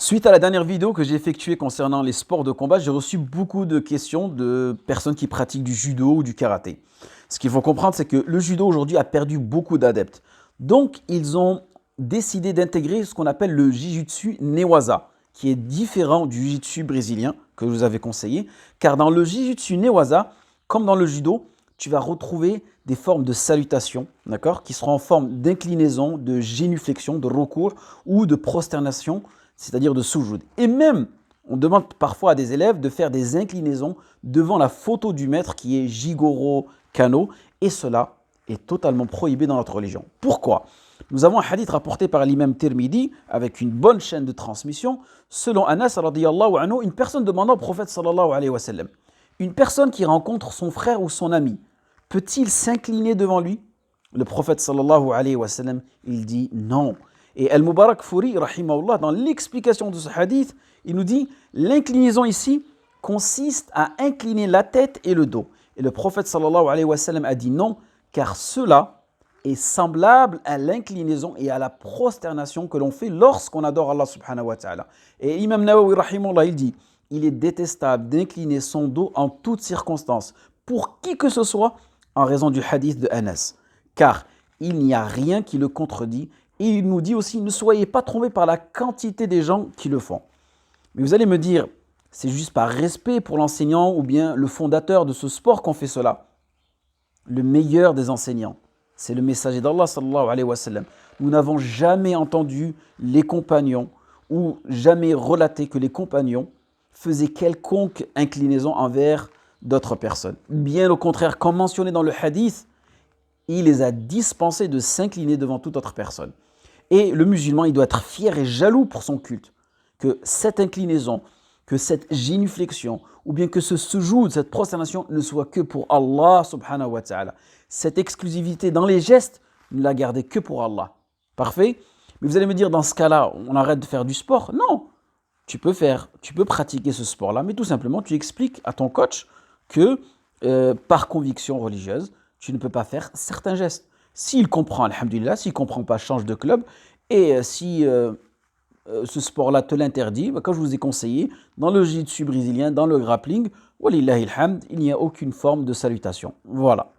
Suite à la dernière vidéo que j'ai effectuée concernant les sports de combat, j'ai reçu beaucoup de questions de personnes qui pratiquent du judo ou du karaté. Ce qu'il faut comprendre, c'est que le judo aujourd'hui a perdu beaucoup d'adeptes. Donc, ils ont décidé d'intégrer ce qu'on appelle le Jiu-Jitsu Newaza, qui est différent du Jiu-Jitsu brésilien que je vous avais conseillé. Car dans le Jiu-Jitsu Newaza, comme dans le judo, tu vas retrouver des formes de salutation, d'accord, qui seront en forme d'inclinaison, de génuflexion, de recours ou de prosternation, c'est-à-dire de soujoud. Et même, on demande parfois à des élèves de faire des inclinaisons devant la photo du maître qui est Jigoro Kano, et cela est totalement prohibé dans notre religion. Pourquoi ? Nous avons un hadith rapporté par l'imam Tirmidhi avec une bonne chaîne de transmission. Selon Anas radiyallahu anhu, une personne demandant au prophète sallallahu alayhi wa sallam, une personne qui rencontre son frère ou son ami, peut-il s'incliner devant lui ? Le prophète sallallahu alayhi wa sallam, il dit non. Et Al-Mubarak Furi, rahimahullah, dans l'explication de ce hadith, il nous dit l'inclinaison ici consiste à incliner la tête et le dos. Et le prophète sallallahu alayhi wa sallam a dit non, car cela est semblable à l'inclinaison et à la prosternation que l'on fait lorsqu'on adore Allah subhanahu wa ta'ala. Et Imam Nawawi, rahimahullah, il dit il est détestable d'incliner son dos en toutes circonstances, pour qui que ce soit, en raison du hadith de Anas. Car il n'y a rien qui le contredit. Et il nous dit aussi, ne soyez pas trompés par la quantité des gens qui le font. Mais vous allez me dire, c'est juste par respect pour l'enseignant ou bien le fondateur de ce sport qu'on fait cela. Le meilleur des enseignants, c'est le messager d'Allah sallallahu alayhi wa sallam. Nous n'avons jamais entendu les compagnons ou jamais relaté que les compagnons faisaient quelconque inclinaison envers d'autres personnes. Bien au contraire, comme mentionné dans le hadith, il les a dispensés de s'incliner devant toute autre personne. Et le musulman, il doit être fier et jaloux pour son culte, que cette inclinaison, que cette génuflexion, ou bien que ce sujoud, cette prosternation ne soit que pour Allah subhanahu wa ta'ala. Cette exclusivité dans les gestes, ne la gardez que pour Allah. Parfait ? Mais vous allez me dire, dans ce cas-là, on arrête de faire du sport ? Non, tu peux pratiquer ce sport-là, mais tout simplement, tu expliques à ton coach que par conviction religieuse, tu ne peux pas faire certains gestes. S'il comprend, alhamdulillah, s'il ne comprend pas, change de club. Et si ce sport-là te l'interdit, comme je vous ai conseillé, dans le jiu-jitsu brésilien, dans le grappling, walillahi alhamd, il n'y a aucune forme de salutation. Voilà.